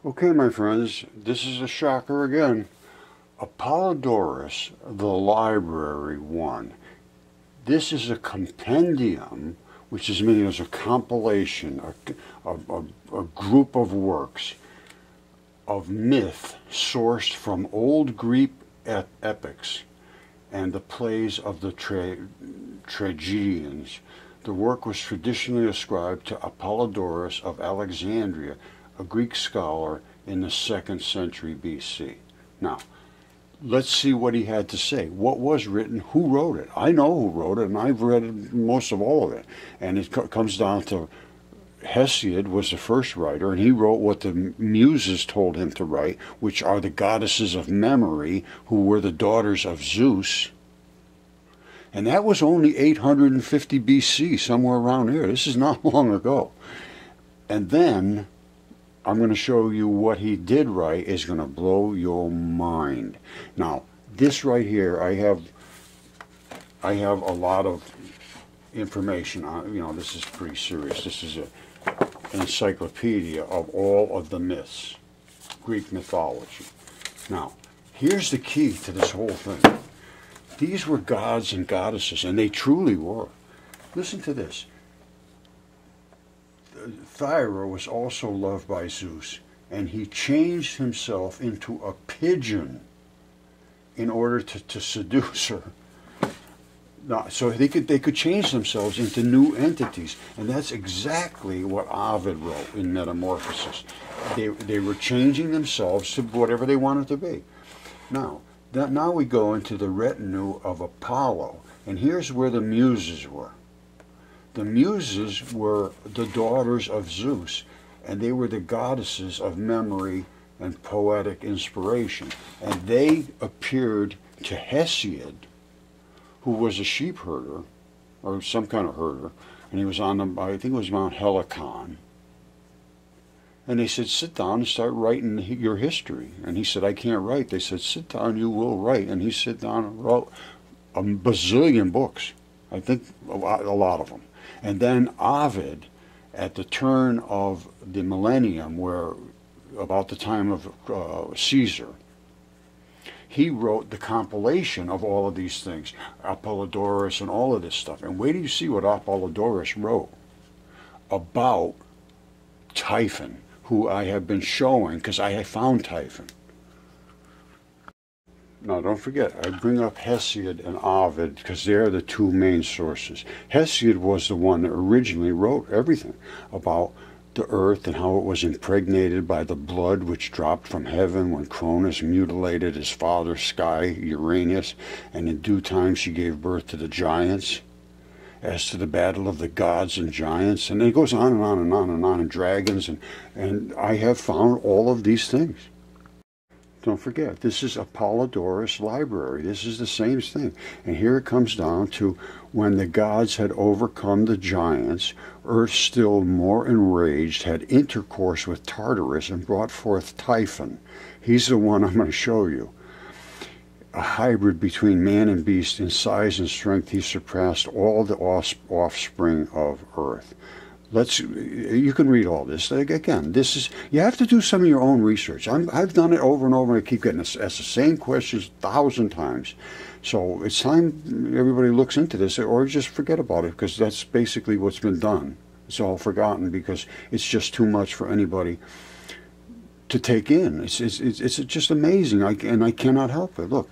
Okay, my friends, this is a shocker again. Apollodorus, the library one. This is a compendium, which is meaning as a compilation, a group of works of myth sourced from old Greek epics and the plays of the tragedians. The work was traditionally ascribed to Apollodorus of Alexandria, a Greek scholar in the 2nd century BC. Now, let's see what he had to say. What was written? Who wrote it? I know who wrote it, and I've read most of all of it. And it comes down to Hesiod was the first writer, and he wrote what the Muses told him to write, which are the goddesses of memory, who were the daughters of Zeus. And that was only 850 BC, somewhere around here. This is not long ago. And then I'm going to show you what he did write is going to blow your mind. Now, this right here, I have a lot of information on. This is pretty serious. This is an encyclopedia of all of the myths, Greek mythology. Now, here's the key to this whole thing. These were gods and goddesses, and they truly were. Listen to this. Thyra was also loved by Zeus, and he changed himself into a pigeon in order to seduce her. Now, so they could change themselves into new entities, and that's exactly what Ovid wrote in Metamorphosis. They were changing themselves to whatever they wanted to be. Now we go into the retinue of Apollo, and here's where the Muses were. The Muses were the daughters of Zeus, and they were the goddesses of memory and poetic inspiration. And they appeared to Hesiod, who was a sheep herder, or some kind of herder, and he was on the, I think it was Mount Helicon. And they said, sit down and start writing your history. And he said, I can't write. They said, sit down, you will write. And he sat down and wrote a bazillion books. I think a lot of them. And then Ovid, at the turn of the millennium, where about the time of Caesar, he wrote the compilation of all of these things, Apollodorus and all of this stuff. And wait till you see what Apollodorus wrote about Typhon, who I have been showing because I have found Typhon. Now, don't forget, I bring up Hesiod and Ovid because they're the two main sources. Hesiod was the one that originally wrote everything about the earth and how it was impregnated by the blood which dropped from heaven when Cronus mutilated his father's sky, Uranus, and in due time she gave birth to the giants. As to the battle of the gods and giants, and it goes on and on and on and on, and dragons, and I have found all of these things. Don't forget, this is Apollodorus' library. This is the same thing. And here it comes down to when the gods had overcome the giants, Earth, still more enraged, had intercourse with Tartarus and brought forth Typhon. He's the one I'm going to show you. A hybrid between man and beast in size and strength, he surpassed all the offspring of Earth. You can read all this. Again, you have to do some of your own research. I've done it over and over, and I keep getting asked the same questions 1,000 times. So it's time everybody looks into this, or just forget about it, because that's basically what's been done. It's all forgotten because it's just too much for anybody to take in. It's just amazing, and I cannot help it. Look.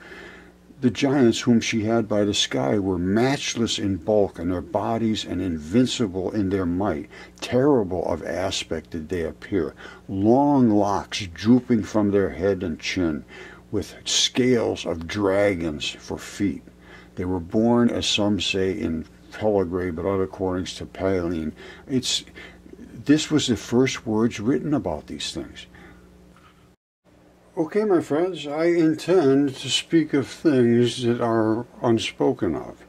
The giants whom she had by the sky were matchless in bulk in their bodies and invincible in their might. Terrible of aspect did they appear, long locks drooping from their head and chin, with scales of dragons for feet. They were born, as some say, in Pelagrade, but other according to Paleine. This was the first words written about these things. Okay, my friends, I intend to speak of things that are unspoken of.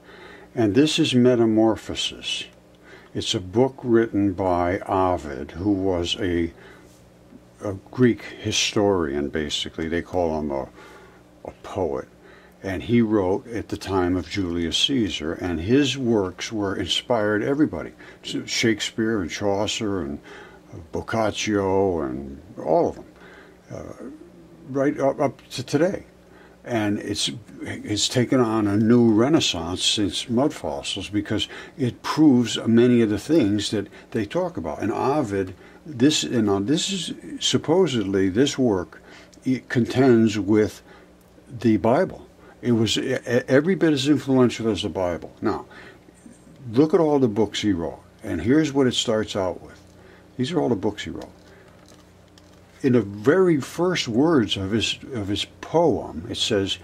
And this is Metamorphosis. It's a book written by Ovid, who was a Greek historian, basically. They call him a poet. And he wrote at the time of Julius Caesar, and his works inspired everybody. Shakespeare and Chaucer and Boccaccio and all of them. right up to today. And it's taken on a new renaissance since mud fossils because it proves many of the things that they talk about. And Ovid, this is supposedly, this work, it contends with the Bible. It was every bit as influential as the Bible. Now, look at all the books he wrote, and here's what it starts out with. These are all the books he wrote. In the very first words of his poem, it says,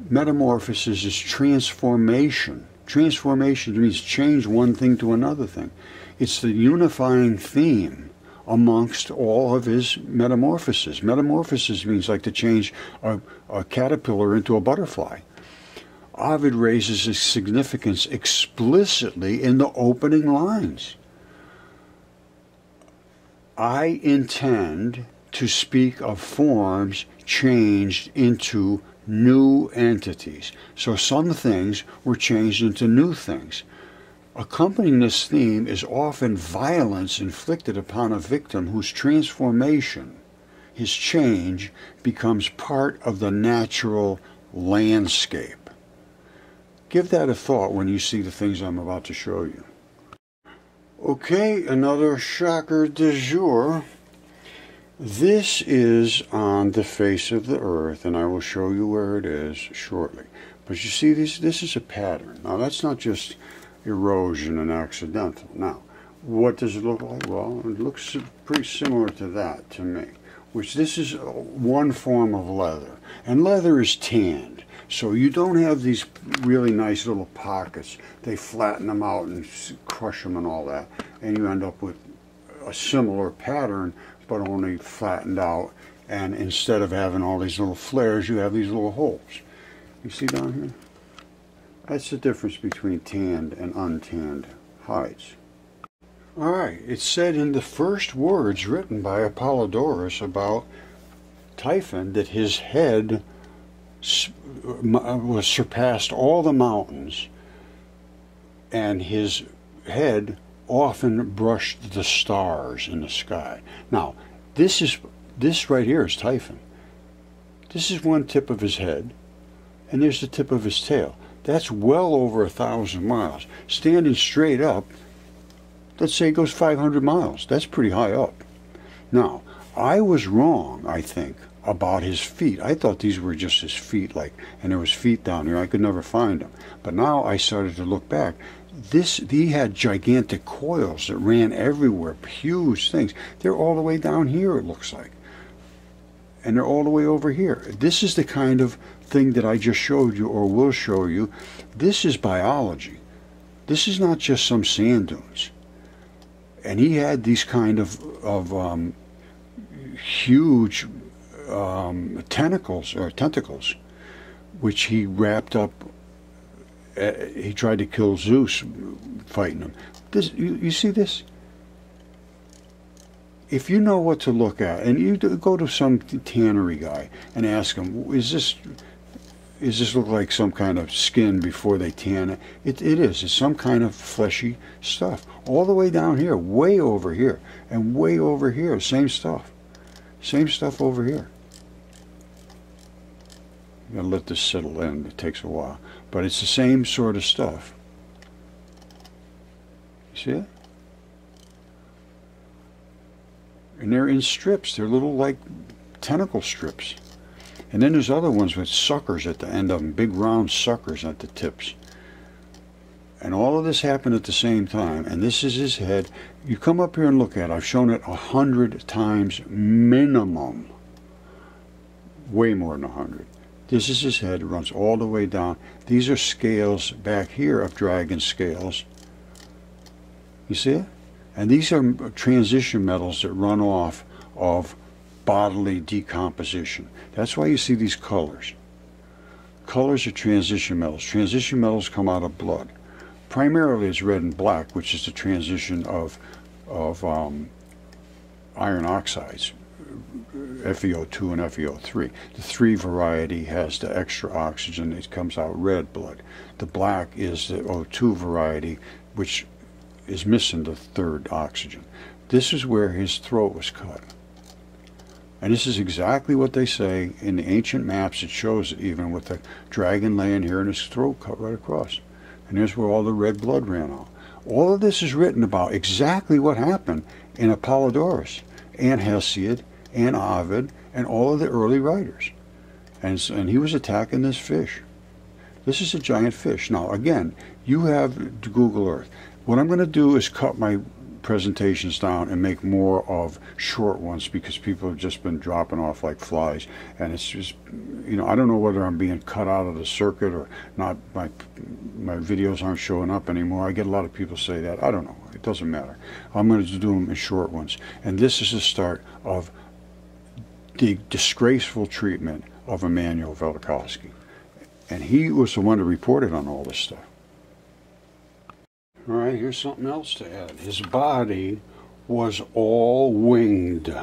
Metamorphosis is transformation. Transformation means change one thing to another thing. It's the unifying theme amongst all of his metamorphoses. Metamorphosis means like to change a caterpillar into a butterfly. Ovid raises its significance explicitly in the opening lines. I intend to speak of forms changed into new entities. So some things were changed into new things. Accompanying this theme is often violence inflicted upon a victim whose transformation, his change, becomes part of the natural landscape. Give that a thought when you see the things I'm about to show you. Okay, another shocker du jour. This is on the face of the earth, and I will show you where it is shortly. But you see, this is a pattern. Now, that's not just erosion and accidental. Now, what does it look like? Well, it looks pretty similar to that to me, which this is one form of leather. And leather is tanned, so you don't have these really nice little pockets. They flatten them out and crush them and all that, and you end up with a similar pattern, but only flattened out, and instead of having all these little flares, you have these little holes. You see down here? That's the difference between tanned and untanned hides. Alright, it's said in the first words written by Apollodorus about Typhon that his head was surpassed all the mountains, and his head often brushed the stars in the sky. Now, this right here is Typhon. This is one tip of his head, and there's the tip of his tail. That's well over 1,000 miles. Standing straight up, let's say it goes 500 miles. That's pretty high up. Now, I was wrong, I think, about his feet. I thought these were just his feet, and there was feet down here. I could never find them. But now I started to look back. He had gigantic coils that ran everywhere, huge things. They're all the way down here, it looks like. And they're all the way over here. This is the kind of thing that I just showed you, or will show you. This is biology. This is not just some sand dunes. And he had these kind of huge tentacles, which he wrapped up. He tried to kill Zeus fighting him. You see this? If you know what to look at, and you go to some tannery guy and ask him, is this look like some kind of skin before they tan it? It is. It's some kind of fleshy stuff. All the way down here, way over here, and way over here, same stuff. Same stuff over here. You gotta let this settle in. It takes a while. But it's the same sort of stuff. You see it? And they're in strips. They're little, like, tentacle strips. And then there's other ones with suckers at the end of them, big round suckers at the tips. And all of this happened at the same time. And this is his head. You come up here and look at it. I've shown it 100 times minimum. Way more than 100. This is his head. It runs all the way down. These are scales back here of dragon scales. You see it? And these are transition metals that run off of bodily decomposition. That's why you see these colors. Colors are transition metals. Transition metals come out of blood. Primarily it's red and black, which is the transition of iron oxides, FeO2 and FeO3. The 3 variety has the extra oxygen. It comes out red blood. The black is the O2 variety, which is missing the 3rd oxygen. This is where his throat was cut. And this is exactly what they say in the ancient maps. It shows it even with the dragon laying here and his throat cut right across. And here's where all the red blood ran out. All of this is written about exactly what happened in Apollodorus and Hesiod and Ovid and all of the early writers. And he was attacking this fish. This is a giant fish. Now, again, you have Google Earth. What I'm going to do is cut my presentations down and make more of short ones because people have just been dropping off like flies, and it's just, you know, I don't know whether I'm being cut out of the circuit or not. My videos aren't showing up anymore. I get a lot of people say that. I don't know. It doesn't matter. I'm going to do them in short ones, and this is the start of the disgraceful treatment of Immanuel Velikovsky, and he was the one that reported on all this stuff. All right, here's something else to add. His body was all winged.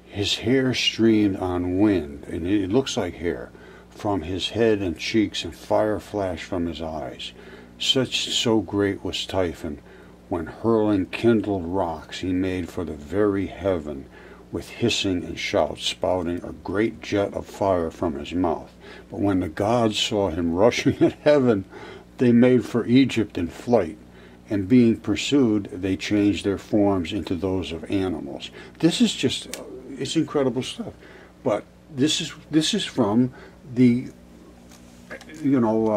His hair streamed on wind, and it looks like hair, from his head and cheeks, and fire flashed from his eyes. So great was Typhon, when hurling kindled rocks he made for the very heaven, with hissing and shouts, spouting a great jet of fire from his mouth. But when the gods saw him rushing at heaven, they made for Egypt in flight, and being pursued, they changed their forms into those of animals. This is just, it's incredible stuff. But this is from the, you know,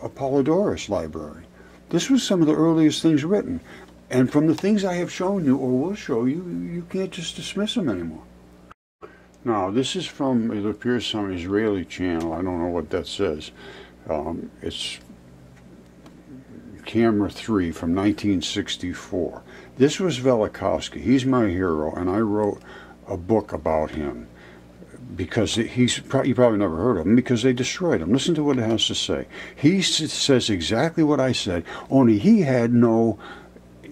Apollodorus library. This was some of the earliest things written. And from the things I have shown you, or will show you, you can't just dismiss them anymore. Now, this is from, it appears, some Israeli channel. I don't know what that says. It's Camera 3 from 1964. This was Velikovsky. He's my hero, and I wrote a book about him because you probably never heard of him because they destroyed him. Listen to what it has to say. He says exactly what I said, only he had no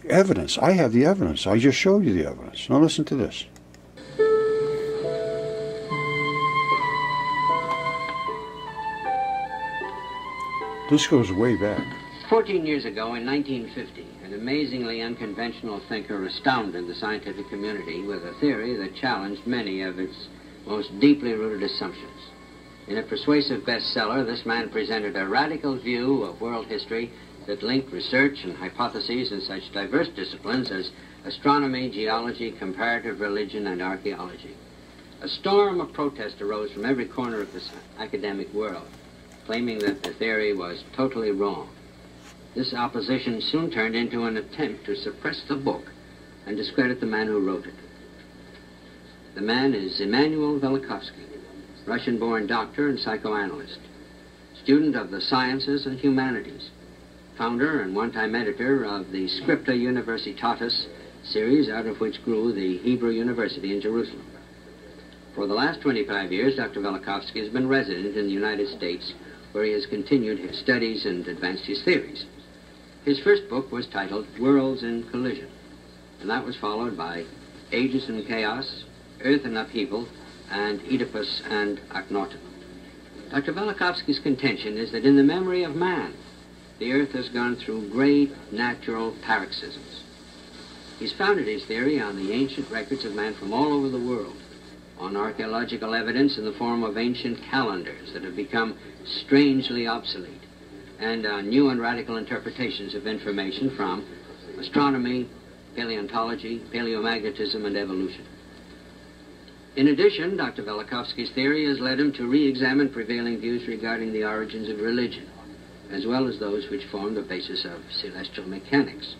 evidence. I have the evidence. I just showed you the evidence. Now listen to this. This goes way back. 14 years ago, in 1950, an amazingly unconventional thinker astounded the scientific community with a theory that challenged many of its most deeply rooted assumptions. In a persuasive bestseller, this man presented a radical view of world history that linked research and hypotheses in such diverse disciplines as astronomy, geology, comparative religion, and archaeology. A storm of protest arose from every corner of the academic world, claiming that the theory was totally wrong. This opposition soon turned into an attempt to suppress the book and discredit the man who wrote it. The man is Immanuel Velikovsky, Russian-born doctor and psychoanalyst, student of the sciences and humanities, founder and one-time editor of the Scripta Universitatis series, out of which grew the Hebrew University in Jerusalem. For the last 25 years, Dr. Velikovsky has been resident in the United States, where he has continued his studies and advanced his theories. His first book was titled Worlds in Collision, and that was followed by Ages in Chaos, Earth in Upheaval, and Oedipus and Akhenaten. Dr. Velikovsky's contention is that in the memory of man, the Earth has gone through great natural paroxysms. He's founded his theory on the ancient records of man from all over the world, on archaeological evidence in the form of ancient calendars that have become strangely obsolete, and on new and radical interpretations of information from astronomy, paleontology, paleomagnetism, and evolution. In addition, Dr. Velikovsky's theory has led him to re-examine prevailing views regarding the origins of religion, as well as those which form the basis of celestial mechanics.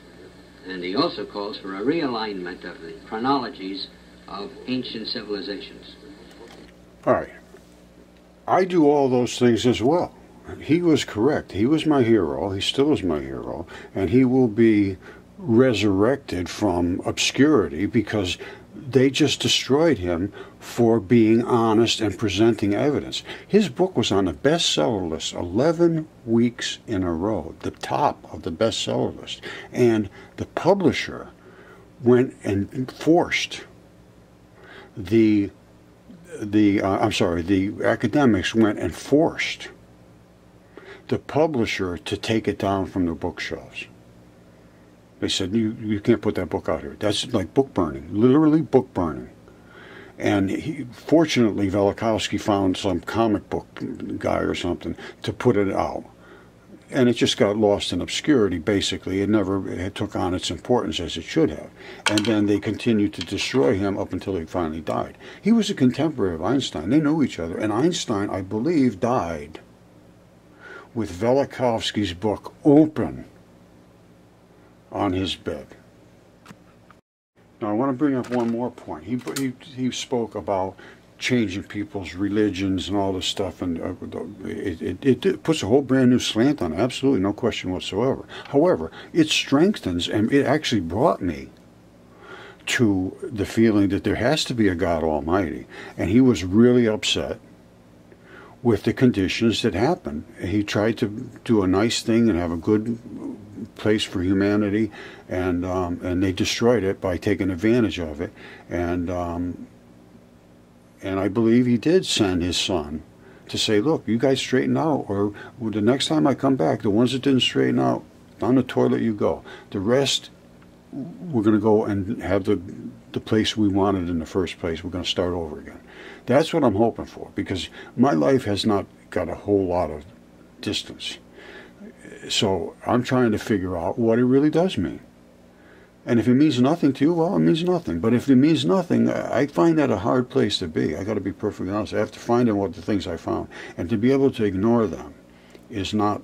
And he also calls for a realignment of the chronologies of ancient civilizations. All right. I do all those things as well. He was correct. He was my hero. He still is my hero. And he will be resurrected from obscurity because they just destroyed him for being honest and presenting evidence. His book was on the bestseller list 11 weeks in a row, the top of the bestseller list. And the publisher went and forced the academics went and forced the publisher to take it down from the bookshelves. They said, you can't put that book out here. That's like book burning, literally book burning. And fortunately, Velikovsky found some comic book guy or something to put it out. And it just got lost in obscurity, basically. It took on its importance as it should have. And then they continued to destroy him up until he finally died. He was a contemporary of Einstein. They knew each other. And Einstein, I believe, died with Velikovsky's book open on his bed. Now, I want to bring up one more point. He spoke about changing people's religions and all this stuff, and it puts a whole brand new slant on it, absolutely, no question whatsoever. However, it strengthens, and it actually brought me to the feeling that there has to be a God Almighty, and he was really upset with the conditions that happened. He tried to do a nice thing and have a good place for humanity, and they destroyed it by taking advantage of it, and I believe he did send his son to say, look, you guys straighten out, or the next time I come back, the ones that didn't straighten out, down the toilet you go. The rest, we're going to go and have the place we wanted in the first place. We're going to start over again. That's what I'm hoping for, because my life has not got a whole lot of distance. So I'm trying to figure out what it really does mean. And if it means nothing to you, well, it means nothing. But if it means nothing, I find that a hard place to be. I got to be perfectly honest. I have to find out what the things I found. And to be able to ignore them is not,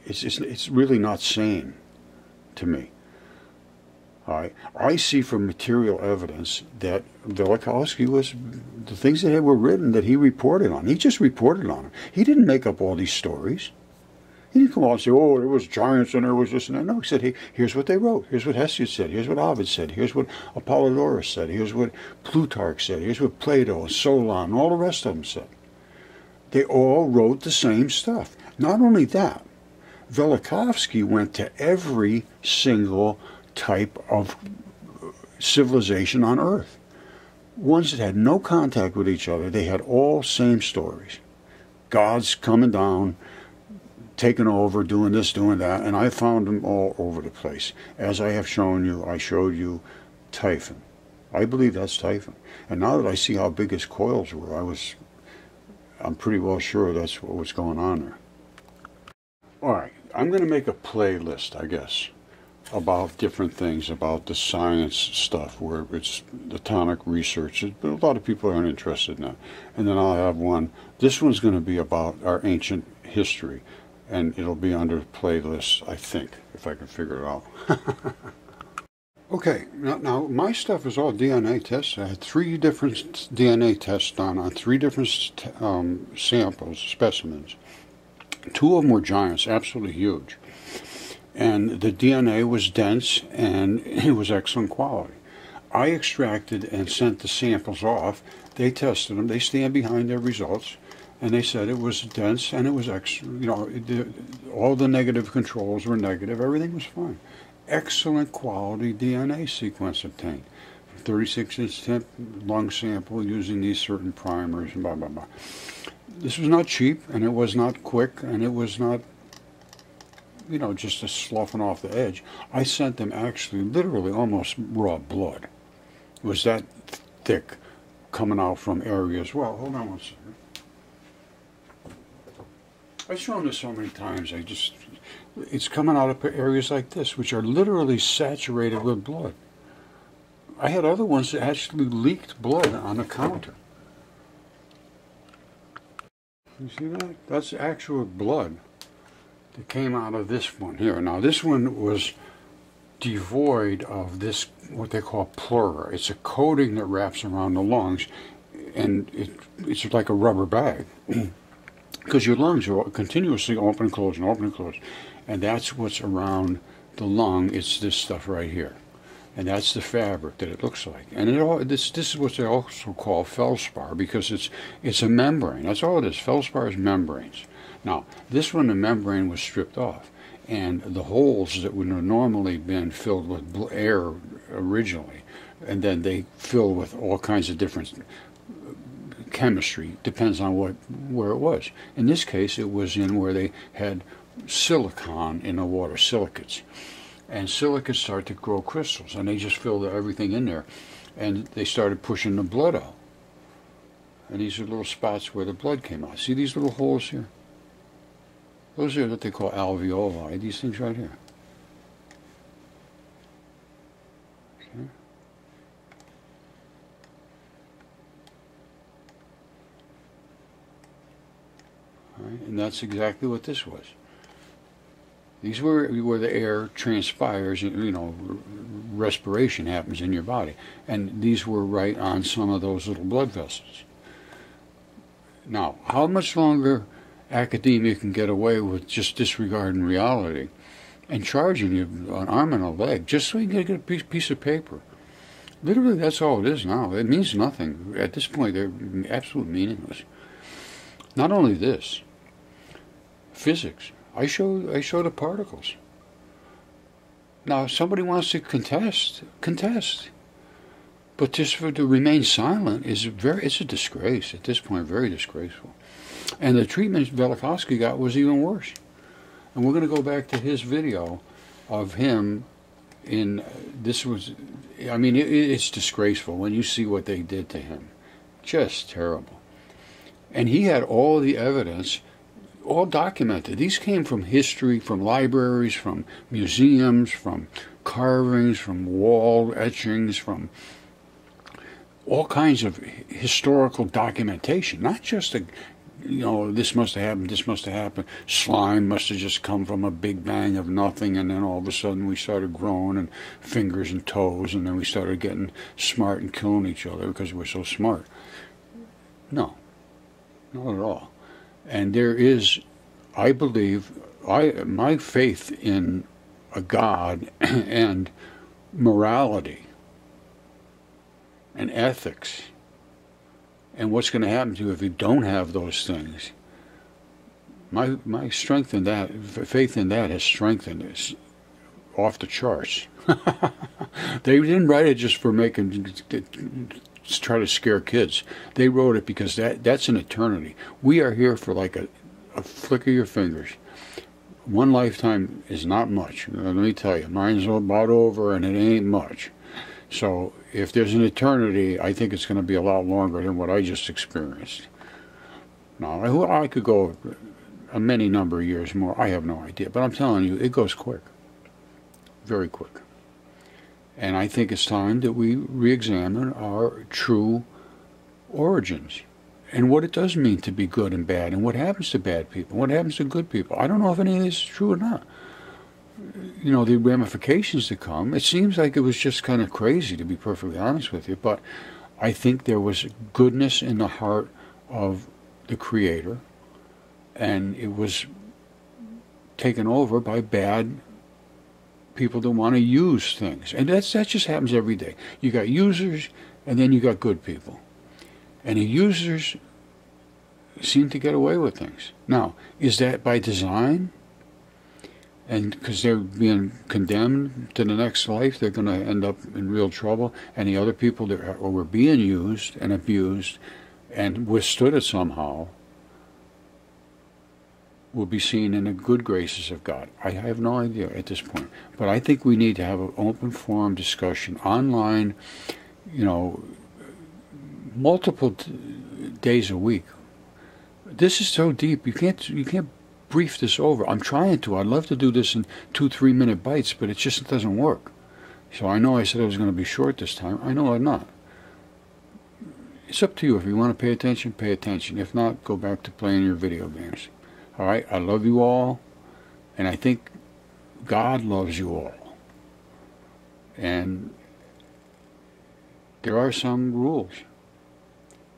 it's really not sane to me. All right. I see from material evidence that Velikovsky was, the things that were written that he reported on. He just reported on them. He didn't make up all these stories. He didn't come out and say, oh, there was giants and there was this and that. No, he said, hey, here's what they wrote. Here's what Hesiod said. Here's what Ovid said. Here's what Apollodorus said. Here's what Plutarch said. Here's what Plato and Solon and all the rest of them said. They all wrote the same stuff. Not only that, Velikovsky went to every single type of civilization on Earth. Ones that had no contact with each other, they had all same stories. Gods coming down, taking over, doing this, doing that, and I found them all over the place. As I have shown you, I showed you Typhon. I believe that's Typhon. And now that I see how big his coils were, I'm pretty well sure that's what was going on there. All right, I'm going to make a playlist, I guess, about different things, about the science stuff, where it's the tonic research, but a lot of people aren't interested in that. And then I'll have one. This one's going to be about our ancient history, and it'll be under playlists, I think, if I can figure it out. Okay, now my stuff is all DNA tests. I had 3 different DNA tests done on 3 different samples, specimens. 2 of them were giants, absolutely huge. And the DNA was dense, and it was excellent quality. I extracted and sent the samples off. They tested them. They stand behind their results. And they said it was dense and it was all the negative controls were negative. Everything was fine. Excellent quality DNA sequence obtained. 36-inch temp lung sample using these certain primers and blah, blah, blah. This was not cheap, and it was not quick, and it was not, just a sloughing off the edge. I sent them actually literally almost raw blood. It was that thick coming out from areas. Well, hold on one second. I've shown this so many times, it's coming out of areas like this, which are literally saturated with blood. I had other ones that actually leaked blood on the counter. You see that? That's actual blood that came out of this one here. Now, this one was devoid of this, what they call pleura. It's a coating that wraps around the lungs, and it's like a rubber bag. Because your lungs are continuously open and close and open and close. And that's what's around the lung. It's this stuff right here. And that's the fabric that it looks like. And this is what they also call feldspar, because it's a membrane. That's all it is. Feldspar is membranes. Now, this one, the membrane was stripped off. And the holes that would have normally been filled with air originally, and then they fill with all kinds of different chemistry, depends on where it was. In this case, it was in where they had silicon in the water, silicates. And silicates start to grow crystals, and they just fill everything in there. And they started pushing the blood out. And these are little spots where the blood came out. See these little holes here? Those are what they call alveoli, these things right here. See? All right, and that's exactly what this was. These were where the air transpires, you know, respiration happens in your body. And these were right on some of those little blood vessels. Now, how much longer academia can get away with just disregarding reality and charging you an arm and a leg just so you can get a piece of paper? Literally, that's all it is now. It means nothing. At this point, they're absolutely meaningless. Not only this, physics. I show the particles. Now, if somebody wants to contest. But just to remain silent it's a disgrace at this point, very disgraceful. And the treatment Velikovsky got was even worse. And we're going to go back to his video of him in, this was, I mean, it's disgraceful when you see what they did to him. Just terrible. And he had all the evidence, all documented. These came from history, from libraries, from museums, from carvings, from wall etchings, from all kinds of historical documentation. Not just this must have happened, this must have happened. Slime must have just come from a big bang of nothing, and then all of a sudden we started growing, and fingers and toes, and then we started getting smart and killing each other because we're so smart. No, not at all. And there is, I believe, my faith in a God and morality and ethics and what's going to happen to you if you don't have those things. My strength in that, faith in that has strengthened us off the charts. They didn't write it just for try to scare kids. They wrote it because that's an eternity. We are here for like a flick of your fingers. One lifetime is not much. Let me tell you, mine's about over and it ain't much. So if there's an eternity, I think it's going to be a lot longer than what I just experienced. Now, I could go a many number of years more. I have no idea. But I'm telling you, it goes quick. Very quick. And I think it's time that we re-examine our true origins and what it does mean to be good and bad, and what happens to bad people, what happens to good people. I don't know if any of this is true or not. You know, the ramifications that come, it seems like it was just kind of crazy, to be perfectly honest with you, but I think there was goodness in the heart of the Creator, and it was taken over by bad people that want to use things. And that just happens every day. You got users, and then you got good people. And the users seem to get away with things. Now, is that by design? And because they're being condemned to the next life, they're going to end up in real trouble. And the other people that were being used and abused and withstood it somehow will be seen in the good graces of God. I have no idea at this point. But I think we need to have an open forum discussion online, you know, multiple days a week. This is so deep. You can't brief this over. I'm trying to. I'd love to do this in 2-3 minute bites, but it just doesn't work. So I know I said I was going to be short this time. I know I'm not. It's up to you. If you want to pay attention, pay attention. If not, go back to playing your video games. All right? I love you all, and I think God loves you all. And there are some rules.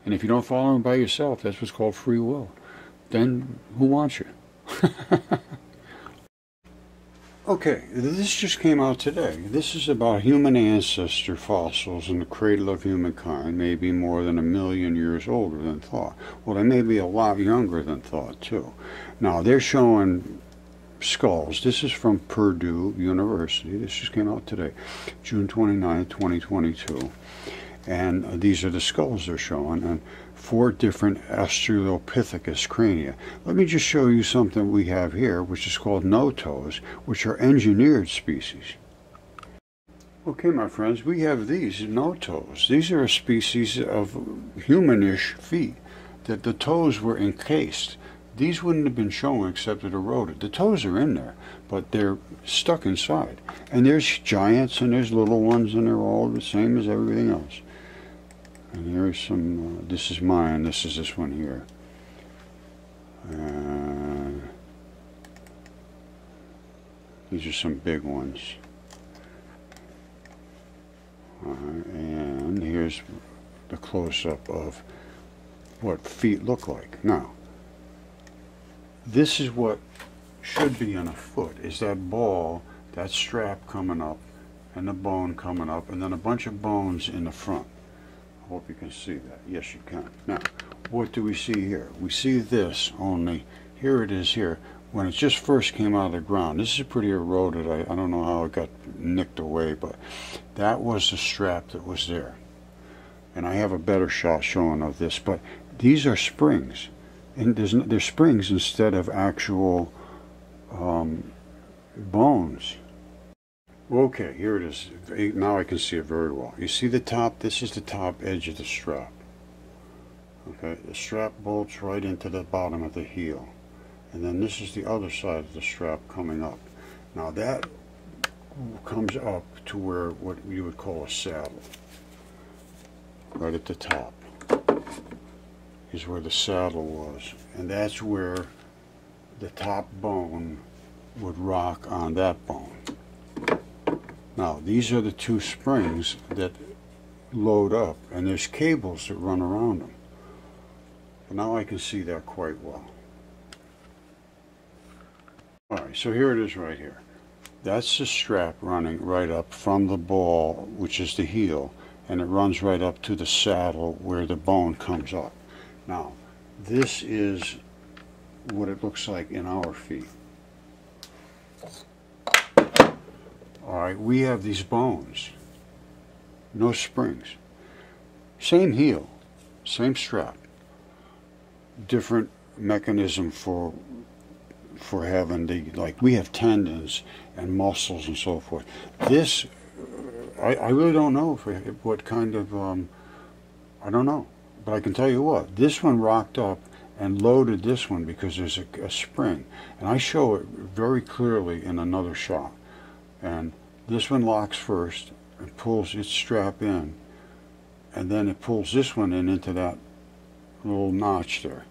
And if you don't follow them by yourself, that's what's called free will. Then who wants you? Okay, this just came out today. This is about human ancestor fossils in the cradle of humankind, maybe more than 1 million years older than thought. Well, they may be a lot younger than thought, too. Now, they're showing skulls. This is from Purdue University. This just came out today, June 29, 2022. And these are the skulls they're showing, and 4 different Australopithecus crania. Let me just show you something we have here, which is called no-toes, which are engineered species. Okay, my friends, we have these no-toes. These are a species of humanish feet that the toes were encased. These wouldn't have been shown except it eroded. The toes are in there, but they're stuck inside. And there's giants and there's little ones, and they're all the same as everything else. And here's some, this is mine, this is this one here. These are some big ones. And here's the close-up of what feet look like. Now, this is what should be on a foot, is that ball, that strap coming up, and the bone coming up, and then a bunch of bones in the front. I hope you can see that. Yes, you can. Now, what do we see here? We see this, only here it is here. When it just first came out of the ground, this is pretty eroded. I don't know how it got nicked away, but that was the strap that was there. And I have a better shot showing of this, but these are springs. And there's springs instead of actual bones. Okay, here it is. Now I can see it very well. You see the top? This is the top edge of the strap. Okay, the strap bolts right into the bottom of the heel. And then this is the other side of the strap coming up. Now that comes up to where what you would call a saddle. Right at the top is where the saddle was. And that's where the top bone would rock on that bone. Now, these are the 2 springs that load up, and there's cables that run around them. But now I can see that quite well. Alright, so here it is right here. That's the strap running right up from the ball, which is the heel, and it runs right up to the saddle where the bone comes up. Now, this is what it looks like in our feet. Alright, we have these bones, no springs, same heel, same strap, different mechanism for having the, like we have tendons and muscles and so forth. This, I really don't know what kind of, I don't know, but I can tell you what, this one rocked up and loaded this one because there's a spring, and I show it very clearly in another shot. And this one locks first and pulls its strap in, and then it pulls this one in into that little notch there.